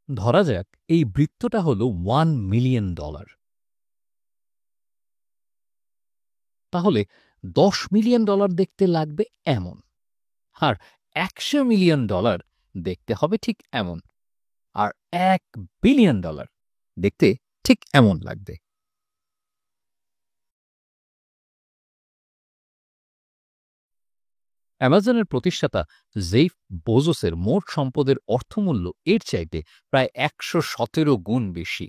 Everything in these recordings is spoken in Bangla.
ধরা যাক এই বৃত্তটা হলো $1 মিলিয়ন। তাহলে $10 মিলিয়ন দেখতে লাগবে এমন, আর $100 মিলিয়ন দেখতে হবে ঠিক এমন, আর $1 বিলিয়ন দেখতে ঠিক এমন লাগবে। অ্যামাজনের প্রতিষ্ঠাতা জেফ বেজোসের মোট সম্পদের অর্থমূল্য এর চাইতে প্রায় 117 গুণ বেশি।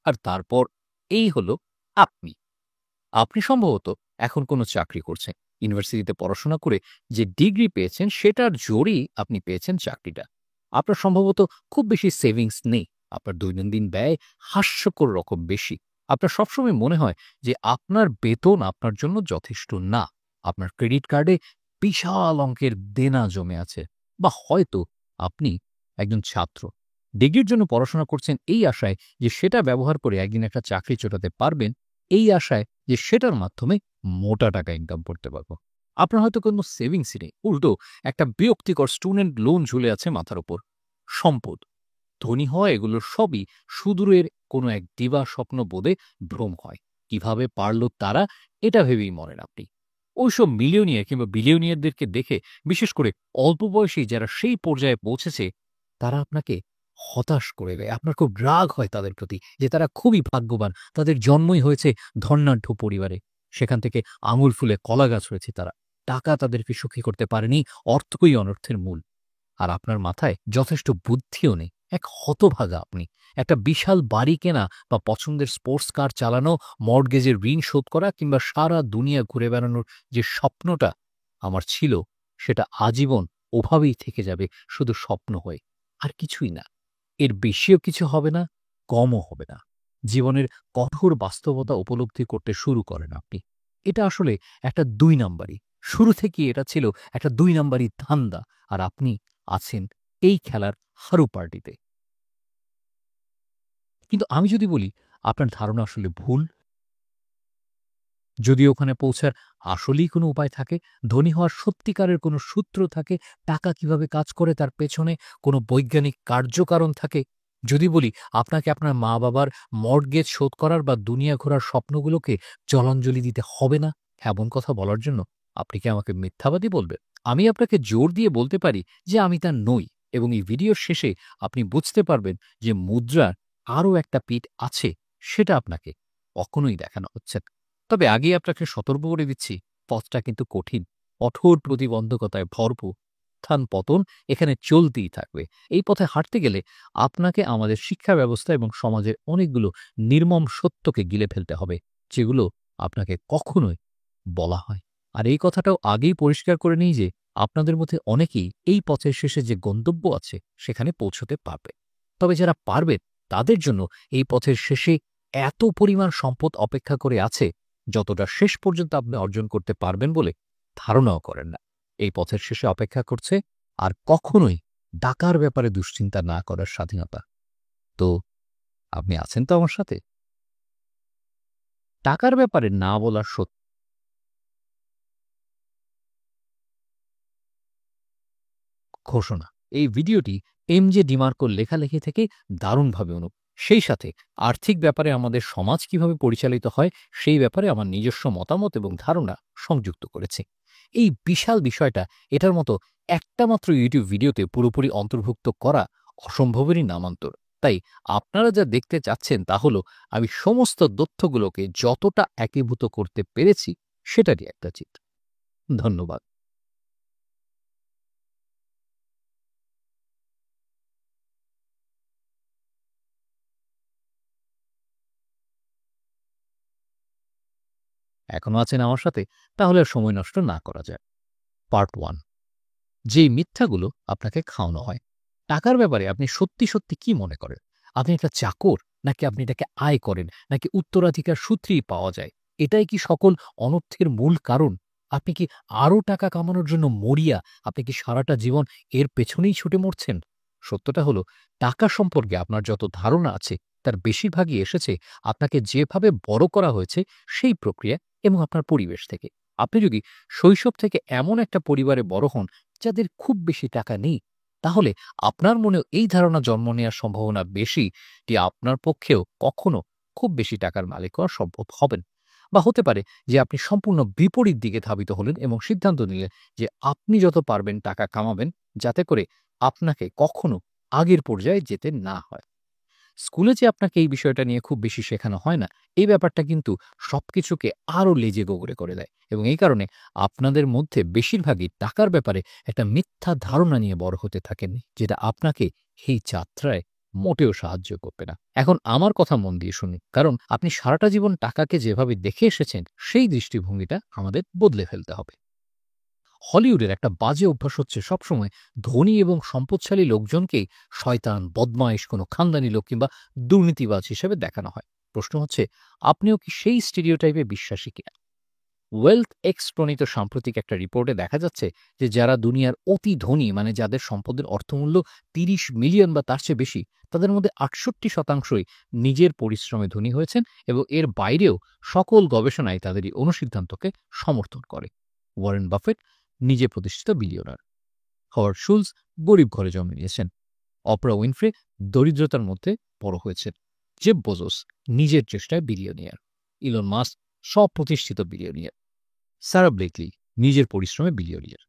আর তারপর এই হলো আপনি। আপনি সম্ভবত এখন কোনো চাকরি করছেন। ইউনিভার্সিটিতে পড়াশোনা করে যে ডিগ্রি পেয়েছেন সেটার জোরেই আপনি পেয়েছেন চাকরিটা। আপনার সম্ভবত খুব বেশি সেভিংস নেই। আপনার দৈনন্দিন ব্যয় হাস্যকর রকম বেশি। আপনার সবসময় মনে হয় যে আপনার বেতন আপনার জন্য যথেষ্ট না। আপনার ক্রেডিট কার্ডে বিশাল অঙ্কের দেনা জমে আছে। বা হয়তো আপনি একজন ছাত্র। ডিগ্রির জন্য পড়াশোনা করছেন এই আশায় যে সেটা ব্যবহার করে একদিন একটা চাকরি জোটাতে পারবেন, এই আশায় যে সেটার মাধ্যমে মোটা টাকা ইনকাম করতে পারবো। আপনার হয়তো কোনো সেভিংসই নেই। উল্টো একটা বিরক্তিকর স্টুডেন্ট লোন ঝুলে আছে মাথার উপর। সম্পদ, ধনী হওয়া এগুলোর সবই সুদূরের কোনো এক দিবা স্বপ্ন বোধে ভ্রম হয়। কিভাবে পারল তারা, এটা ভেবেই মরেন আপনি। ওইসব মিলিয়নিয়ার কিংবা বিলিয়নিয়ারদেরকে দেখে, বিশেষ করে অল্প বয়সী যারা সেই পর্যায়ে পৌঁছেছে, তারা আপনাকে হতাশ করে দেয়। আপনার খুব রাগ হয় তাদের প্রতি যে তারা খুবই ভাগ্যবান। তাদের জন্মই হয়েছে ধনাঢ্য পরিবারে। সেখান থেকে আঙুল ফুলে কলা গাছ হয়েছে তারা। টাকা তাদেরকে সুখী করতে পারেনি, অর্থই অনর্থের মূল। আর আপনার মাথায় যথেষ্ট বুদ্ধিও নেই। এক হতভাগা আপনি। একটা বিশাল বাড়ি কেনা বা পছন্দের স্পোর্টস কার চালানো, মর্টগেজের ঋণ শোধ করা কিংবা সারা দুনিয়া ঘুরে বেড়ানোর যে স্বপ্নটা আমার ছিল, সেটা আজীবন ওভাবেই থেকে যাবে, শুধু স্বপ্ন হয়ে, আর কিছুই না। এর বেশিও কিছু হবে না, কমও হবে না। জীবনের কঠোর বাস্তবতা উপলব্ধি করতে শুরু করেন আপনি। এটা আসলে একটা ২ নাম্বারি। শুরু থেকেই এটা ছিল একটা ২ নাম্বারি ধান্দা। আর আপনি আছেন এই খেলার হারু পার্টিতে। কিন্তু আমি যদি বলি আপনার ধারণা আসলে ভুল, যদি ওখানে পৌঁছার আসলেই কোনো উপায় থাকে, ধনী হওয়ার সত্যিকারের কোনো সূত্র থাকে, টাকা কিভাবে কাজ করে তার পেছনে কোনো বৈজ্ঞানিক কার্যকারণ থাকে, যদি বলি আপনাকে আপনার মা-বাবার মর্টগেজ শোধ করার বা দুনিয়া ঘোরার স্বপ্নগুলোকে জলাঞ্জলি দিতে হবে না, এমন কথা বলার জন্য আপনি কি আমাকে মিথ্যাবাদী বলবেন? আমি আপনাকে জোর দিয়ে বলতে পারি যে আমি তা নই, এবং এই ভিডিওর শেষে আপনি বুঝতে পারবেন যে মুদ্রার আরও একটা পিঠ আছে, সেটা আপনাকে কখনোই দেখানো হচ্ছে না। তবে আগেই আপনাকে সতর্ক করে দিচ্ছি, পথটা কিন্তু কঠিন, কঠোর প্রতিবন্ধকতায় ভরপুর। উত্থান পতন এখানে চলতেই থাকবে। এই পথে হাঁটতে গেলে আপনাকে আমাদের শিক্ষা ব্যবস্থা এবং সমাজের অনেকগুলো নির্মম সত্যকে গিলে ফেলতে হবে, যেগুলো আপনাকে কখনোই বলা হয়। আর এই কথাটাও আগেই পরিষ্কার করে নিই যে আপনাদের মধ্যে অনেকেই এই পথের শেষে যে গন্তব্য আছে সেখানে পৌঁছতে পারবে। তবে যারা পারবেন তাদের জন্য এই পথের শেষে এত পরিমাণ সম্পদ অপেক্ষা করে আছে, যতটা শেষ পর্যন্ত আপনি অর্জন করতে পারবেন বলে ধারণাও করেন না। এই পথের শেষে অপেক্ষা করছে আর কখনোই টাকার ব্যাপারে দুশ্চিন্তা না করার স্বাধীনতা। তো আপনি আছেন তো আমার সাথে? টাকার ব্যাপারে না বলার ঘোষণা। এই ভিডিওটি এমজে ডিমার্কোর লেখালেখি থেকে দারুণভাবে সেই সাথে আর্থিক ব্যাপারে আমাদের সমাজ কিভাবে পরিচালিত হয় সেই ব্যাপারে আমার নিজস্ব মতামত এবং ধারণা সংযুক্ত করেছি। এই বিশাল বিষয়টা, এটার মতো একটা মাত্র ইউটিউব ভিডিওতে পুরোপুরি অন্তর্ভুক্ত করা অসম্ভবেরই নামান্তর। তাই আপনারা যা দেখতে চাচ্ছেন তা হলো আমি সমস্ত তথ্যগুলোকে যতটা একীভূত করতে পেরেছি সেটারই একটা চিত্র। ধন্যবাদ। এখনো আছেন আমার সাথে? তাহলে আর সময় নষ্ট না করা যায়। পার্ট 1, যেই মিথ্যাগুলো আপনাকে খাওয়ানো হয়। টাকার ব্যাপারে আপনি সত্যি, সত্যি কি মনে করেন? আপনি একটা চাকর, নাকি আপনি এটাকে আয় করেন, নাকি উত্তরাধিকার সূত্রেই পাওয়া যায়? এটাই কি সকল অনর্থের মূল কারণ? আপনি কি আরও টাকা কামানোর জন্য মরিয়া? আপনি কি সারাটা জীবন এর পেছনেই ছুটে মরছেন? সত্যটা হলো, টাকা সম্পর্কে আপনার যত ধারণা আছে তার বেশিরভাগই এসেছে আপনাকে যেভাবে বড় করা হয়েছে সেই প্রক্রিয়া এবং আপনার পরিবেশ থেকে। আপনি যদি শৈশব থেকে এমন একটা পরিবারে বড় হন যাদের খুব বেশি টাকা নেই, তাহলে আপনার মনেও এই ধারণা জন্ম নেওয়ার সম্ভাবনা বেশি যে আপনার পক্ষেও কখনো খুব বেশি টাকার মালিক হওয়া সম্ভব হবেন। বা হতে পারে যে আপনি সম্পূর্ণ বিপরীত দিকে ধাবিত হলেন এবং সিদ্ধান্ত নিলেন যে আপনি যত পারবেন টাকা কামাবেন, যাতে করে আপনাকে কখনো আগের পর্যায়ে যেতে না হয়। স্কুলে যে আপনাকে এই বিষয়টা নিয়ে খুব বেশি শেখানো হয় না, এই ব্যাপারটা কিন্তু সবকিছুকে আরো লেজে গোবরে করে দেয় এবং এই কারণে আপনাদের মধ্যে বেশিরভাগই টাকার ব্যাপারে একটা মিথ্যা ধারণা নিয়ে বড় হতে থাকেন, যেটা আপনাকে এই যাত্রায় মোটেও সাহায্য করবে না। এখন আমার কথা মন দিয়ে শুনুন, কারণ আপনি সারাটা জীবন টাকাকে যেভাবে দেখে এসেছেন, সেই দৃষ্টিভঙ্গিটা আমাদের বদলে ফেলতে হবে। হলিউডের একটা বাজে অভ্যাস হচ্ছে সবসময় ধনী এবং সম্পদশালী লোকজনকেই শয়তান, বদমাইশ, কোনো খানদানি লোক কিংবা দুর্নীতিবাজ হিসেবে দেখানো হয়। প্রশ্ন হচ্ছে, আপনিও কি সেই স্টিরিওটাইপে বিশ্বাসী কিনা? ওয়েলথ এক্স প্রণীত সাম্প্রতিক একটা রিপোর্টে দেখা যাচ্ছে যে যারা দুনিয়ার অতি ধনী, মানে যাদের সম্পদের অর্থমূল্য ৩০ মিলিয়ন বা তার চেয়ে বেশি, তাদের মধ্যে ৬৮% নিজের পরিশ্রমে ধনী হয়েছেন এবং এর বাইরেও সকল গবেষণায় তাদের এই অনুসিদ্ধান্তকে সমর্থন করে। ওয়ারেন বাফেট নিজে প্রতিষ্ঠিত বিলিয়নার, হাওয়ার্ড শুলস গরিব ঘরে জন্ম নিয়েছেন, অপরা উইনফ্রে দরিদ্রতার মধ্যে বড় হয়েছেন, জেফ বেজোস নিজের চেষ্টায় বিলিয়নিয়ার, ইলন মাস্ক স্বপ্রতিষ্ঠিত বিলিয়নিয়ার, সারা ব্লেকলি নিজের পরিশ্রমে বিলিয়নিয়ার।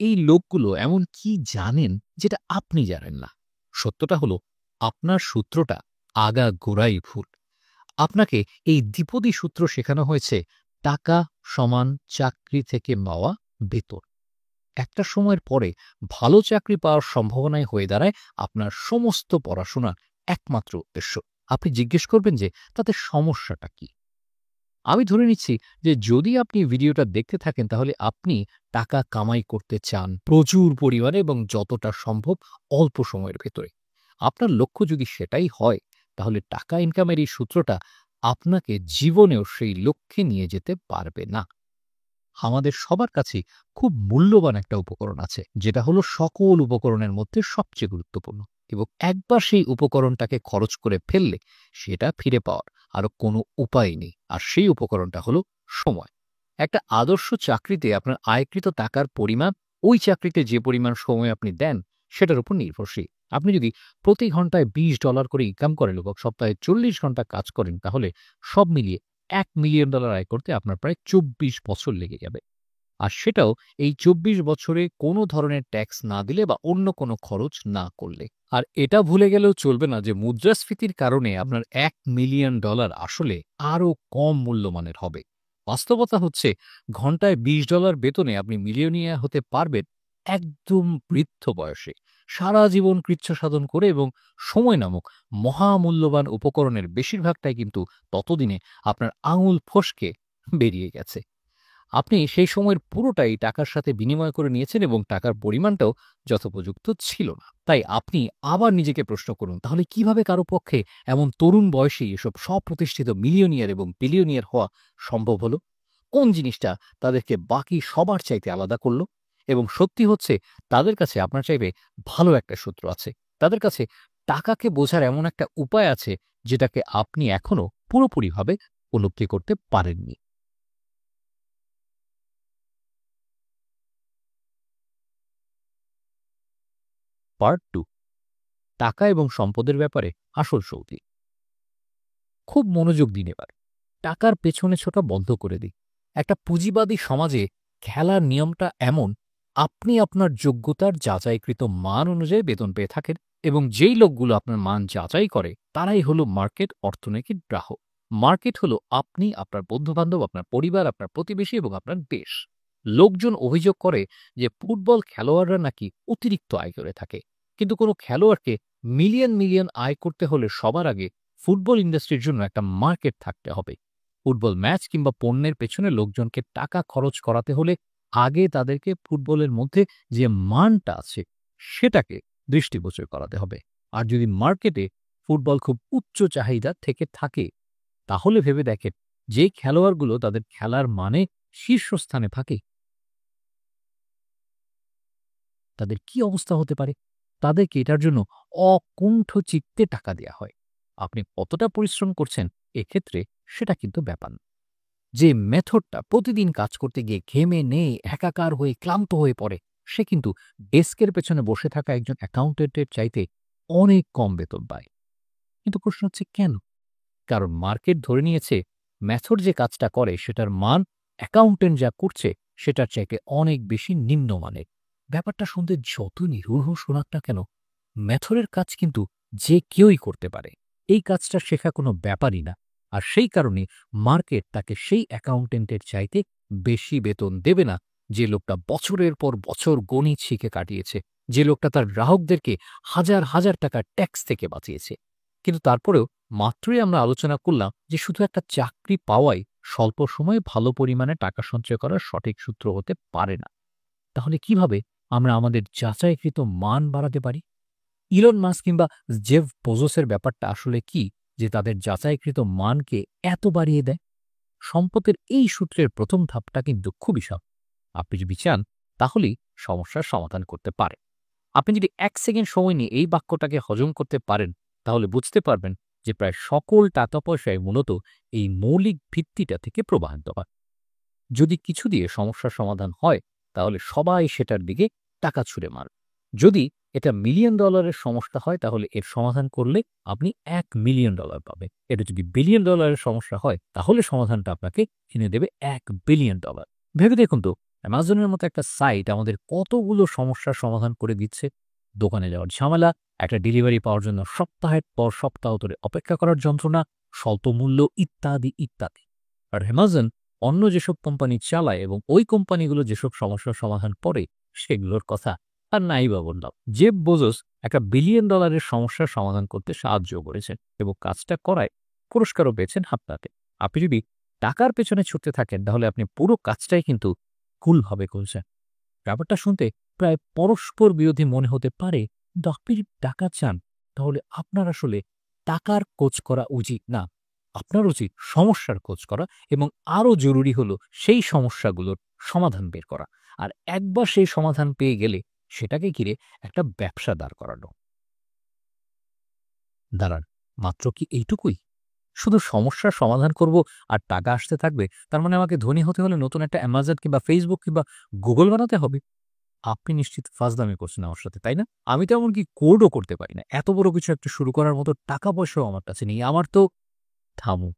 এই লোকগুলো এমন কি জানেন যেটা আপনি জানেন না? সত্যটা হলো, আপনার সূত্রটা আগা গোড়াই ভুল। আপনাকে এই দ্বিপদী সূত্র শেখানো হয়েছে টাকা সমান চাকরি থেকে পাওয়া বেতন। একটা সময়ের পরে ভালো চাকরি পাওয়ার সম্ভাবনাই হয়ে দাঁড়ায় আপনার সমস্ত পড়াশোনার একমাত্র উদ্দেশ্য। আপনি জিজ্ঞেস করবেন যে তাতে সমস্যাটা কি? আমি ধরে নিচ্ছি যে যদি আপনি ভিডিওটা দেখতে থাকেন, তাহলে আপনি টাকা কামাই করতে চান প্রচুর পরিমাণে এবং যতটা সম্ভব অল্প সময়ের ভেতরে। আপনার লক্ষ্য যদি সেটাই হয়, তাহলে টাকা ইনকামের এই সূত্রটা আপনাকে জীবনেও সেই লক্ষ্যে নিয়ে যেতে পারবে না। আমাদের সবার কাছেই খুব মূল্যবান একটা উপকরণ আছে, যেটা হলো সকল উপকরণের মধ্যে সবচেয়ে গুরুত্বপূর্ণ, এবং একবার সেই উপকরণটাকে খরচ করে ফেললে সেটা ফিরে পাওয়ার আরো কোনো উপায় নেই। আর সেই উপকরণটা হলো সময়। একটা আদর্শ চাকরিতে আপনার আয়কৃত টাকার পরিমাণ ওই চাকরিতে যে পরিমাণ সময় আপনি দেন সেটার উপর নির্ভরশীল। আপনি যদি প্রতি ঘন্টায় $20 করে ইনকাম করেন এবং সপ্তাহে 40 ঘন্টা কাজ করেন, তাহলে সব মিলিয়ে $1 মিলিয়ন আয় করতে আপনার প্রায় 24 বছর লেগে যাবে। আর সেটাও এই 24 বছরে কোনো ধরনের ট্যাক্স না দিলে বা অন্য কোনো খরচ না করলে। আর এটা ভুলে গেলেও চলবে না যে মুদ্রাস্ফীতির কারণে আপনার $1 মিলিয়ন আসলে আরও কম মূল্যমানের হবে। বাস্তবতা হচ্ছে, ঘন্টায় $20 বেতনে আপনি মিলিয়নিয়ার হতে পারবেন একদম বৃদ্ধ বয়সে, সারা জীবন কৃচ্ছ সাধন করে, এবং সময় নামক মহামূল্যবান উপকরণের বেশিরভাগটাই কিন্তু ততদিনে আপনার আঙুল ফসকে বেরিয়ে গেছে। আপনি সেই সময়ের পুরোটাই টাকার সাথে বিনিময় করে নিয়েছেন এবং টাকার পরিমাণটাও যথোপযুক্ত ছিল না। তাই আপনি আবার নিজেকে প্রশ্ন করুন, তাহলে কিভাবে কারো পক্ষে এমন তরুণ বয়সেই এসব স্বপ্রতিষ্ঠিত মিলিয়নিয়ার এবং বিলিয়নিয়ার হওয়া সম্ভব হলো? কোন জিনিসটা তাদেরকে বাকি সবার চাইতে আলাদা করলো? এবং সত্যি হচ্ছে, তাদের কাছে আপনার চাইতে ভালো একটা সূত্র আছে। তাদের কাছে টাকাকে বোঝার এমন একটা উপায় আছে, যেটাকে আপনি এখনো পুরোপুরিভাবে উপলব্ধি করতে পারেননি। পার্ট 2, টাকা এবং সম্পদের ব্যাপারে আসল সৌদি। খুব মনোযোগ দিন এবার। টাকার পেছনে ছোটা বন্ধ করে দিই। একটা পুঁজিবাদী সমাজে খেলার নিয়মটা এমন, আপনি আপনার যোগ্যতার যাচাইকৃত মান অনুযায়ী বেতন পেয়ে থাকেন এবং যেই লোকগুলো আপনার মান যাচাই করে তারাই হলো মার্কেট অর্থনৈতিক গ্রাহক। মার্কেট হলো আপনি, আপনার বন্ধুবান্ধব, আপনার পরিবার, আপনার প্রতিবেশী এবং আপনার দেশ। লোকজন অভিযোগ করে যে ফুটবল খেলোয়াড়রা নাকি অতিরিক্ত আয় করে থাকে। কিন্তু কোনো খেলোয়াড়কে মিলিয়ন মিলিয়ন আয় করতে হলে সবার আগে ফুটবল ইন্ডাস্ট্রির জন্য একটা মার্কেট থাকতে হবে। ফুটবল ম্যাচ কিংবা পণ্যের পেছনে লোকজনকে টাকা খরচ করাতে হলে আগে তাদেরকে ফুটবলের মধ্যে যে মানটা আছে সেটাকে দৃষ্টিগোচর করাতে হবে। আর যদি মার্কেটে ফুটবল খুব উচ্চ চাহিদা থেকে থাকে, তাহলে ভেবে দেখেন যে খেলোয়াড়গুলো তাদের খেলার মানে শীর্ষস্থানে থাকে, তাদের কি অবস্থা হতে পারে? তাদেরকে এটার জন্য অকুণ্ঠ চিত্তে টাকা দেয়া হয়। আপনি কতটা পরিশ্রম করছেন এক্ষেত্রে সেটা কিন্তু ব্যাপার না। যে মেথডটা প্রতিদিন কাজ করতে গিয়ে ঘেমে নেয়ে একাকার হয়ে ক্লান্ত হয়ে পড়ে, সে কিন্তু ডেস্কের পেছনে বসে থাকা একজন অ্যাকাউন্টেন্টের চাইতে অনেক কম বেতন পায়। কিন্তু প্রশ্ন হচ্ছে কেন? কারণ মার্কেট ধরে নিয়েছে মেথড যে কাজটা করে সেটার মান অ্যাকাউন্টেন্ট যা করছে সেটার চাইতে অনেক বেশি নিম্নমানের। ব্যাপারটা শুনতে যত নিরূহ শোনাক না কেন, মেথডের কাজ কিন্তু যে কেউই করতে পারে। এই কাজটা শেখা কোনো ব্যাপারই না। আর সেই কারণে মার্কেট তাকে সেই অ্যাকাউন্টেন্টের চাইতে বেশি বেতন দেবে না, যে লোকটা বছরের পর বছর গণিত শিখে কাটিয়েছে, যে লোকটা তার গ্রাহকদেরকে হাজার হাজার টাকা ট্যাক্স থেকে বাঁচিয়েছে। কিন্তু তারপরেও মাত্রই আমরা আলোচনা করলাম যে শুধু একটা চাকরি পাওয়াই স্বল্প সময়ে ভালো পরিমাণে টাকা সঞ্চয় করার সঠিক সূত্র হতে পারে না। তাহলে কিভাবে আমরা আমাদের যাচাইকৃত মান বাড়াতে পারি? ইলন মাস্ক কিংবা জেফ বেজোসের ব্যাপারটা আসলে কি, যে তাদের যাচাইকৃত মানকে এত বাড়িয়ে দেয়? সম্পদের এই সূত্রের প্রথম ধাপটা কিন্তু খুবই সহজ। আপনি যদি চান তাহলেই সমস্যার সমাধান করতে পারেন। আপনি যদি ১ সেকেন্ড সময় নিয়ে এই বাক্যটাকে হজম করতে পারেন, তাহলে বুঝতে পারবেন যে প্রায় সকল টাকা-পয়সাই মূলত এই মৌলিক ভিত্তিটা থেকে প্রবাহিত হয়। যদি কিছু দিয়ে সমস্যার সমাধান হয়, তাহলে সবাই সেটার দিকে টাকা ছুঁড়ে মারবে। যদি এটা মিলিয়ন ডলারের সমস্যা হয়, তাহলে এর সমাধান করলে আপনি $১,০০,০০০ পাবেন। এটা যদি বিলিয়ন ডলারের সমস্যা হয়, তাহলে সমাধানটা আপনাকে এনে দেবে $১,০০,০০,০০,০০০। ভেবে দেখুন তো, অ্যামাজনের মতো একটা সাইট আমাদের কতগুলো সমস্যার সমাধান করে দিচ্ছে। দোকানে যাওয়ার ঝামেলা, একটা ডেলিভারি পাওয়ার জন্য সপ্তাহের পর সপ্তাহ ধরে অপেক্ষা করার যন্ত্রণা, স্বল্প মূল্য ইত্যাদি, ইত্যাদি। আর অ্যামাজন অন্য যেসব কোম্পানি চালায় এবং ওই কোম্পানিগুলো যেসব সমস্যার সমাধান করে, সেগুলোর কথা আর নাই বা বললাম। জেফ বেজোস একটা বিলিয়ন ডলারের সমস্যার সমাধান করতে সাহায্য করেছেন এবং কাজটা করায় পুরস্কারও পেয়েছেন হাতে। আপনি যদি টাকার পেছনে ছুটতে থাকেন, তাহলে আপনি পুরো কাজটাই কিন্তু ভুলভাবে করছেন। ব্যাপারটা শুনতে প্রায় পরস্পর বিরোধী মনে হতে পারে, কিন্তু আপনি যদি টাকা চান, তাহলে আপনার আসলে টাকার খোঁজ করা উচিত না। আপনার উচিত সমস্যার খোঁজ করা এবং আরও জরুরি হলো সেই সমস্যাগুলোর সমাধান বের করা। আর একবার সেই সমাধান পেয়ে গেলে সেটাকে ঘিরে একটা ব্যবসা দাঁড় করানো। দাঁড়ান, মাত্র কি এইটুকুই? শুধু সমস্যার সমাধান করব আর টাকা আসতে থাকবে, তার মানে আমাকে ধনী হতে হলে নতুন একটা অ্যামাজন কিংবা ফেসবুক কিংবা গুগল বানাতে হবে? আপনি নিশ্চিত ফাজলামি করছেন আমার সাথে, তাই না? আমি তো এমনকি কোডও করতে পারি না। এত বড় কিছু একটা শুরু করার মতো টাকা-পয়সাও আমার কাছে নেই। আমার তো থামুন।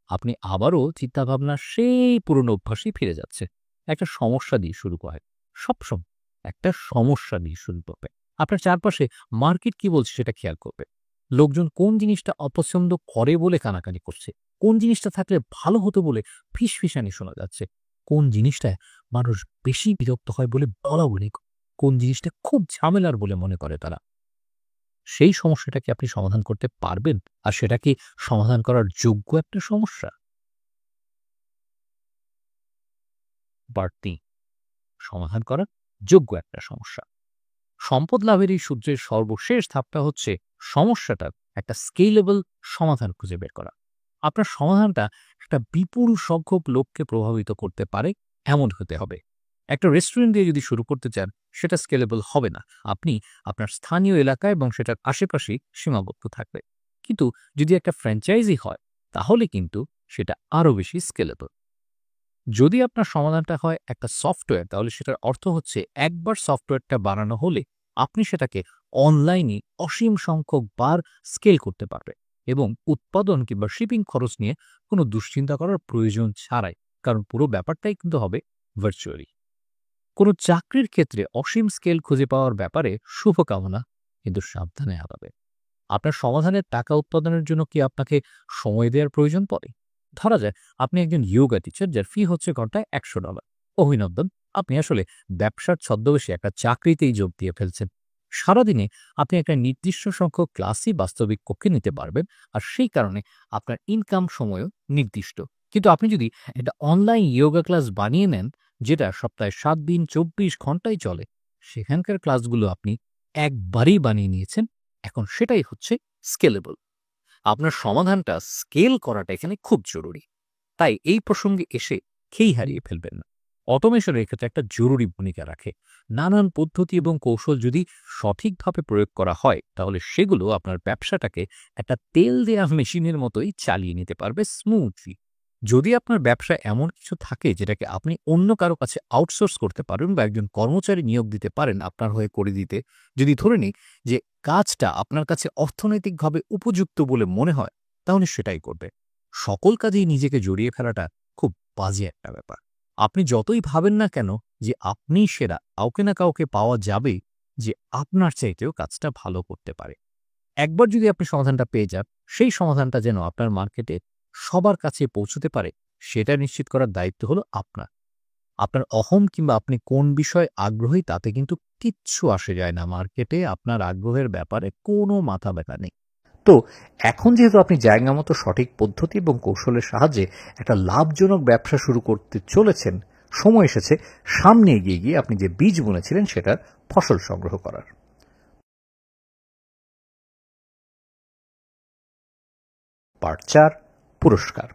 আপনি আবারও চিন্তাভাবনার সেই পুরনো অভ্যাসেই ফিরে যাচ্ছে। একটা সমস্যা দিয়ে শুরু করেন। সবসময় একটা সমস্যা দিয়ে শুরু করবেন। আপনার চারপাশে মার্কেট কি বলছে সেটা খেয়াল করবেন। লোকজন কোন জিনিসটা অপছন্দ করে বলে কানাকানি করছে, কোন জিনিসটা থাকলে ভালো হতো বলে ফিসফিসানি শোনা যাচ্ছে, কোন জিনিসটায় মানুষ বেশি বিরক্ত হয় বলে বলাবলি করে, কোন জিনিসটা খুব ঝামেলার বলে মনে করে তারা। সেই সমস্যাটা কি আপনি সমাধান করতে পারবেন? আর সেটা কি সমাধান করার যোগ্য একটা সমস্যা? বাড়তি সমাধান করার যোগ্য একটা সমস্যা। সম্পদ লাভের এই সূত্রের সর্বশেষ ধাপটা হচ্ছে সমস্যাটার একটা স্কেলেবল সমাধান খুঁজে বের করা। আপনার সমাধানটা একটা বিপুল সংখ্যক লোককে প্রভাবিত করতে পারে এমন হতে হবে। একটা রেস্টুরেন্ট দিয়ে যদি শুরু করতে চান, সেটা স্কেলেবল হবে না। আপনি আপনার স্থানীয় এলাকা এবং সেটার আশেপাশেই সীমাবদ্ধ থাকবে। কিন্তু যদি একটা ফ্র্যাঞ্চাইজি হয়, তাহলে কিন্তু সেটা আরও বেশি স্কেলেবল। যদি আপনার সমাধানটা হয় একটা সফটওয়্যার, তাহলে সেটার অর্থ হচ্ছে একবার সফটওয়্যারটা বানানো হলে আপনি সেটাকে অনলাইনে অসীম সংখ্যক বার স্কেল করতে পারবে এবং উৎপাদন কিংবা শিপিং খরচ নিয়ে কোনো দুশ্চিন্তা করার প্রয়োজন ছাড়াই। কারণ পুরো ব্যাপারটাই কিন্তু হবে ভার্চুয়ালি। কোনো চাকরির ক্ষেত্রে অসীম স্কেল খুঁজে পাওয়ার ব্যাপারে শুভকামনা, কিন্তু সাবধানে আগাবে। আপনার সমাধানের টাকা উৎপাদনের জন্য কি আপনাকে সময় দেওয়ার প্রয়োজন পড়ে? ধরা যায় আপনি একজন ইয়োগা টিচার, যার ফি হচ্ছে ঘন্টায় $১০০। অভিনন্দন, আপনি আসলে ব্যবসার ছদ্মবেশে একটা চাকরিতেই যোগ দিয়ে ফেলছেন। সারাদিনে আপনি একটা নির্দিষ্ট সংখ্যক ক্লাসই বাস্তবিক কক্ষে নিতে পারবেন, আর সেই কারণে আপনার ইনকাম সময়ও নির্দিষ্ট। কিন্তু আপনি যদি একটা অনলাইন ইয়োগা ক্লাস বানিয়ে নেন, যেটা সপ্তাহে ৭ দিন ২৪ ঘন্টাই চলে, সেখানকার ক্লাসগুলো আপনি একবারেই বানিয়ে নিয়েছেন। এখন সেটাই হচ্ছে স্কেলেবল। আপনার সমাধানটা স্কেল করাটা এখানে খুব জরুরি। তাই এই প্রসঙ্গে এসে খেই হারিয়ে ফেলবেন না। অটোমেশন এর ক্ষেত্রে একটা জরুরি ভূমিকা রাখে। নানান পদ্ধতি এবং কৌশল যদি সঠিকভাবে প্রয়োগ করা হয়, তাহলে সেগুলো আপনার ব্যবসাটাকে একটা তেল দেয়া মেশিনের মতোই চালিয়ে নিতে পারবে স্মুথলি। যদি আপনার ব্যবসায় এমন কিছু থাকে যেটাকে আপনি অন্য কারো কাছে আউটসোর্স করতে পারেন বা একজন কর্মচারী নিয়োগ দিতে পারেন আপনার হয়ে করে দিতে, যদি ধরে নিই যে কাজটা আপনার কাছে অর্থনৈতিকভাবে উপযুক্ত বলে মনে হয়, তাহলে সেটাই করবে। সকল কাজেই নিজেকে জড়িয়ে ফেলাটা খুব বাজে একটা ব্যাপার। আপনি যতই ভাবেন না কেন যে আপনিই সেরা, কাউকে না কাউকে পাওয়া যাবে যে আপনার চাইতেও কাজটা ভালো করতে পারে। একবার যদি আপনি সমাধানটা পেয়ে যান, সেই সমাধানটা যেন আপনার মার্কেটে সবার কাছে পৌঁছতে পারে, সেটা নিশ্চিত করার দায়িত্ব হলো আপনার। আপনার অহং কিংবা আপনি কোন বিষয়ে আগ্রহী তাতে কিন্তু কিচ্ছু আসে যায় না। মার্কেটে আপনার আগ্রহের ব্যাপারে কোনো মাথা ব্যথা নেই। তো এখন যেহেতু আপনি জায়গা মতো সঠিক পদ্ধতি এবং কৌশলের সাহায্যে একটা লাভজনক ব্যবসা শুরু করতে চলেছেন, সময় এসেছে সামনে এগিয়ে গিয়ে আপনি যে বীজ বুনেছিলেন সেটার ফসল সংগ্রহ করার। পার্ট ৪, পুরস্কার।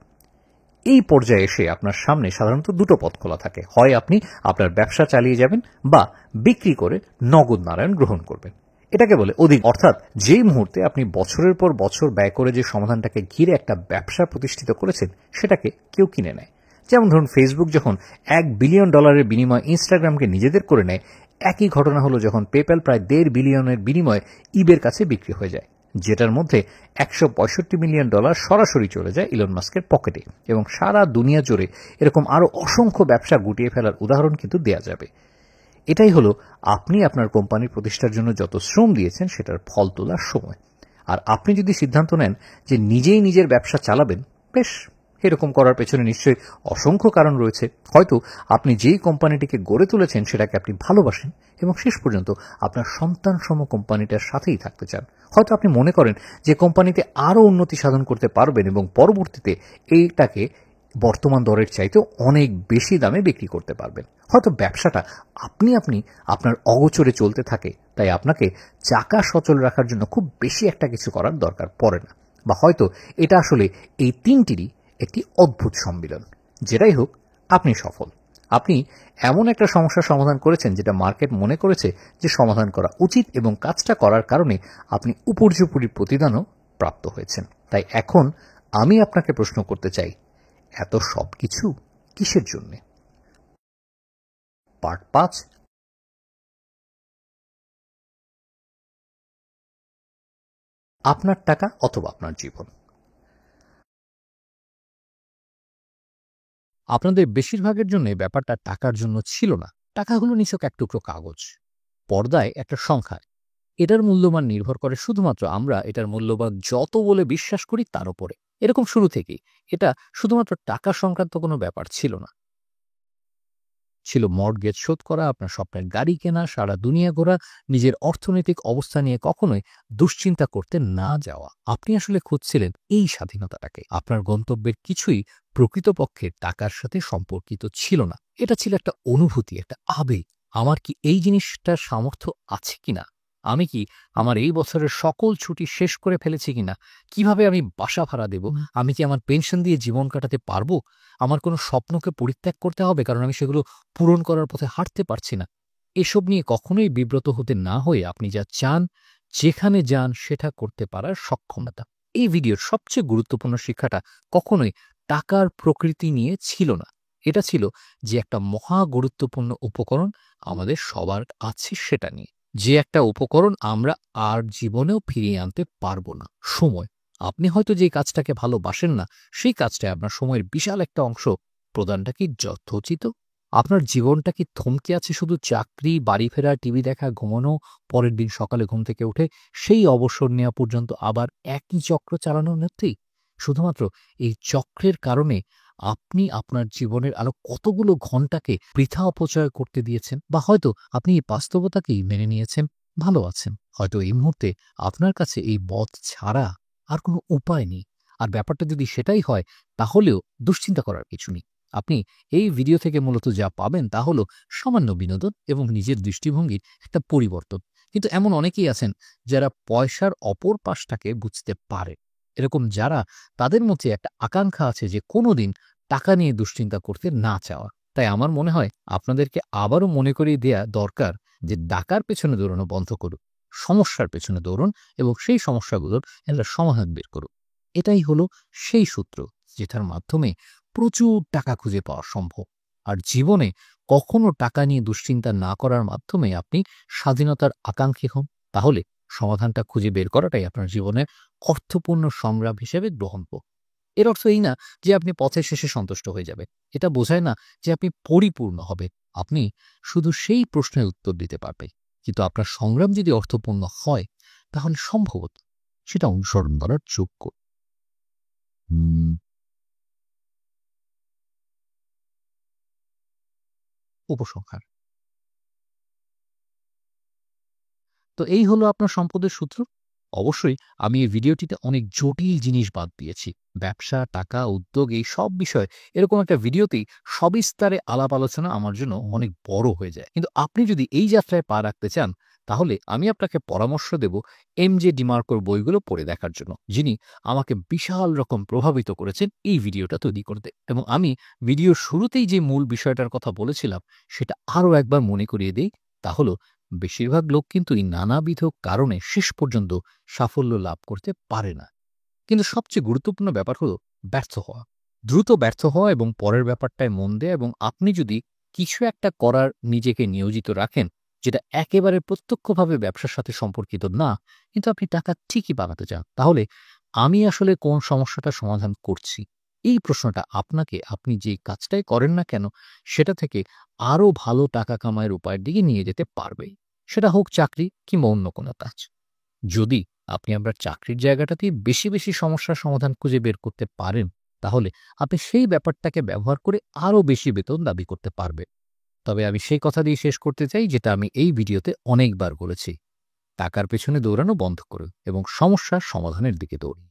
এই পর্যায়ে এসে আপনার সামনে সাধারণত দুটো পথ খোলা থাকে। হয় আপনি আপনার ব্যবসা চালিয়ে যাবেন বা বিক্রি করে নগদ নারায়ণ গ্রহণ করবেন। এটাকে বলে অধিক, অর্থাৎ যেই মুহূর্তে আপনি বছরের পর বছর ব্যয় করে যে সমাধানটাকে ঘিরে একটা ব্যবসা প্রতিষ্ঠিত করেছেন সেটাকে কেউ কিনে নেয়। যেমন ধরুন ফেসবুক যখন $1 বিলিয়ন বিনিময়ে ইনস্টাগ্রামকে নিজেদের করে নেয়, একই ঘটনা হলো যখন পেপ্যাল প্রায় $1.5 বিলিয়নের বিনিময়ে ইবের কাছে বিক্রি হয়ে যায়, যেটার মধ্যে $165 মিলিয়ন সরাসরি চলে যায় ইলন মাস্কের পকেটে। এবং সারা দুনিয়া জুড়ে এরকম আরও অসংখ্য ব্যবসা গুটিয়ে ফেলার উদাহরণ কিন্তু দেয়া যাবে। এটাই হলো আপনি আপনার কোম্পানির প্রতিষ্ঠার জন্য যত শ্রম দিয়েছেন সেটার ফল তোলার সময়। আর আপনি যদি সিদ্ধান্ত নেন যে নিজেই নিজের ব্যবসা চালাবেন, বেশ, এরকম করার পেছনে নিশ্চয়ই অসংখ্য কারণ রয়েছে। হয়তো আপনি যেই কোম্পানিটিকে গড়ে তুলেছেন সেটাকে আপনি ভালোবাসেন এবং শেষ পর্যন্ত আপনার সন্তানসম কোম্পানিটার সাথেই থাকতে চান। হয়তো আপনি মনে করেন যে কোম্পানিতে আরও উন্নতি সাধন করতে পারবেন এবং পরবর্তীতে এইটাকে বর্তমান দরের চাইতেও অনেক বেশি দামে বিক্রি করতে পারবেন। হয়তো ব্যবসাটা আপনি আপনার অগোচরে চলতে থাকে, তাই আপনাকে চাকা সচল রাখার জন্য খুব বেশি একটা কিছু করার দরকার পড়ে না। বা হয়তো এটা আসলে এই তিনটিরই একটি অদ্ভুত সম্মিলন। যেটাই হোক, আপনি সফল। আপনি এমন একটা সমস্যার সমাধান করেছেন যেটা মার্কেট মনে করেছে যে সমাধান করা উচিত, এবং কাজটা করার কারণে আপনি উপর্যুপরি প্রতিদানও প্রাপ্ত হয়েছেন। তাই এখন আমি আপনাকে প্রশ্ন করতে চাই, এত সব কিছু কিসের জন্যে? পার্ট ৫, আপনার টাকা অথবা আপনার জীবন। আপনাদের বেশিরভাগের জন্য ব্যাপারটা টাকার জন্য ছিল না। টাকা হলো নিছক এক টুকরো কাগজ, পর্দায় একটা সংখ্যা। এটার মূল্যমান নির্ভর করে শুধুমাত্র আমরা এটার মূল্যবান যত বলে বিশ্বাস করি তার উপরে। এরকম শুরু থেকেই এটা শুধুমাত্র টাকা সংক্রান্ত কোনো ব্যাপার ছিল না। ছিল মর্টগেজ শোধ করা, আপনার স্বপ্নের গাড়ি কেনা, সারা দুনিয়া ঘোরা, নিজের অর্থনৈতিক অবস্থা নিয়ে কখনোই দুশ্চিন্তা করতে না যাওয়া। আপনি আসলে খুঁজছিলেন এই স্বাধীনতাটাকে। আপনার গন্তব্যের কিছুই প্রকৃতপক্ষে টাকার সাথে সম্পর্কিত ছিল না। এটা ছিল একটা অনুভূতি, একটা আবেগ। আমার কি এই জিনিসটার সামর্থ্য আছে কিনা? আমি কি আমার এই বছরের সকল ছুটি শেষ করে ফেলেছি কিনা? কিভাবে আমি বাসা ভাড়া দেব? আমি কি আমার পেনশন দিয়ে জীবন কাটাতে পারবো? আমার কোনো স্বপ্নকে পরিত্যাগ করতে হবে কারণ আমি সেগুলো পূরণ করার পথে হাঁটতে পারছি না। এসব নিয়ে কখনোই বিব্রত হতে না হয়ে আপনি যা চান, যেখানে যান সেটা করতে পারার সক্ষমতা। এই ভিডিওর সবচেয়ে গুরুত্বপূর্ণ শিক্ষাটা কখনোই টাকার প্রকৃতি নিয়ে ছিল না। এটা ছিল যে একটা মহা গুরুত্বপূর্ণ উপকরণ আমাদের সবার আছে সেটা নিয়ে। যে একটা উপকরণ আমরা আর জীবনেও ফিরিয়ে আনতে পারবো না, সময়। আপনি হয়তো যে কাজটাকে ভালোবাসেন না, সেই কাজটায় আপনার সময়ের বিশাল একটা অংশ প্রদানটা কি যথোচিত? আপনার জীবনটা কি থমকে আছে শুধু চাকরি, বাড়ি ফেরা, টিভি দেখা, ঘুমানো, পরের দিন সকালে ঘুম থেকে উঠে সেই অবসর নেওয়া পর্যন্ত আবার একই চক্র চালানোর মধ্যেই? শুধুমাত্র এই চক্রের কারণে আপনি আপনার জীবনের আরো কতগুলো ঘন্টাকে বৃথা অপচয় করতে দিয়েছেন। বা হয়তো আপনি এই বাস্তবতাকেই মেনে নিয়েছেন, ভালো আছেন। হয়তো এই মুহূর্তে আপনার কাছে এই পথ ছাড়া আর কোনো উপায় নেই। আর ব্যাপারটা যদি সেটাই হয়, তাহলেও দুশ্চিন্তা করার কিছু নেই। আপনি এই ভিডিও থেকে মূলত যা পাবেন তা হলো সামান্য বিনোদন এবং নিজের দৃষ্টিভঙ্গির একটা পরিবর্তন। কিন্তু এমন অনেকেই আছেন যারা পয়সার অপর পাশটাকে বুঝতে পারে। এরকম যারা, তাদের মধ্যে একটা আকাঙ্ক্ষা আছে যে কোনোদিন টাকা নিয়ে দুশ্চিন্তা করতে না চাওয়া। তাই আমার মনে হয় আপনাদেরকে আবারও মনে করিয়ে দেয়া দরকার যে টাকার পেছনে দৌড়ানো বন্ধ করুন। সমস্যার পেছনে দৌড়ুন এবং সেই সমস্যাগুলোর একটা সমাধান বের করুন। এটাই হলো সেই সূত্র যেটার মাধ্যমে প্রচুর টাকা খুঁজে পাওয়া সম্ভব। আর জীবনে কখনো টাকা নিয়ে দুশ্চিন্তা না করার মাধ্যমে আপনি স্বাধীনতার আকাঙ্ক্ষী হন, তাহলে সমাধানটা খুঁজে বের করাটাই আপনার জীবনের অর্থপূর্ণ সংগ্রাম হিসেবে গ্রহণযোগ্য। এর অর্থ এই না যে আপনি পথের শেষে সন্তুষ্ট হয়ে যাবেন। এটা বোঝায় না যে আপনি পরিপূর্ণ হবেন। আপনি শুধু সেই প্রশ্নের উত্তর দিতে পারবেন। কিন্তু আপনার সংগ্রাম যদি অর্থপূর্ণ হয়, তাহলে সম্ভবত সেটা অনুসরণ করার যোগ্য। হুম, উপসংহার। তো এই হলো আপনার সম্পদের সূত্র। অবশ্যই আমি এই ভিডিওটিতে অনেক জটিল জিনিস বাদ দিয়েছি। ব্যবসা, টাকা, উদ্যোগ এই সব বিষয় এরকম একটা ভিডিওতেই সবিস্তারে আলাপ আলোচনা আমার জন্য অনেক বড় হয়ে যায়। কিন্তু আপনি যদি এই যাত্রায় পা রাখতে চান, তাহলে আমি আপনাকে পরামর্শ দেব এমজে ডিমার্কোর বইগুলো পড়ে দেখার জন্য, যিনি আমাকে বিশাল রকম প্রভাবিত করেছেন এই ভিডিওটা তৈরি করতে। এবং আমি ভিডিওর শুরুতেই যে মূল বিষয়টার কথা বলেছিলাম, সেটা আরো একবার মনে করিয়ে দেই। তা হলো বেশিরভাগ লোক কিন্তু এই নানাবিধ কারণে শেষ পর্যন্ত সাফল্য লাভ করতে পারে না। কিন্তু সবচেয়ে গুরুত্বপূর্ণ ব্যাপার হলো ব্যর্থ হওয়া। দ্রুত ব্যর্থ হওয়া এবং পরের ব্যাপারটায় মন দেয়া, এবং আপনি যদি কিছু একটা করার নিজেকে নিয়োজিত রাখেন, যেটা একেবারে প্রত্যক্ষভাবে ব্যবসার সাথে সম্পর্কিত না, কিন্তু আপনি টাকা ঠিকই বানাতে চান, তাহলে আমি আসলে কোন সমস্যাটা সমাধান করছি? এই প্রশ্নটা আপনাকে আপনি যে কাজটাই করেন না কেন, সেটা থেকে আরো ভালো টাকা কামাইয়ের উপায়ের দিকে নিয়ে যেতে পারবে। সেটা হোক চাকরি কিংবা অন্য কোনো কাজ। যদি আপনি আপনার চাকরির জায়গাটাতেই বেশি সমস্যার সমাধান খুঁজে বের করতে পারেন, তাহলে আপনি সেই ব্যাপারটাকে ব্যবহার করে আরো বেশি বেতন দাবি করতে পারবেন। তবে আমি সেই কথা দিয়ে শেষ করতে চাই, যেটা আমি এই ভিডিওতে অনেকবার বলেছি। টাকার পেছনে দৌড়ানো বন্ধ করুন এবং সমস্যার সমাধানের দিকে দৌড়ুন।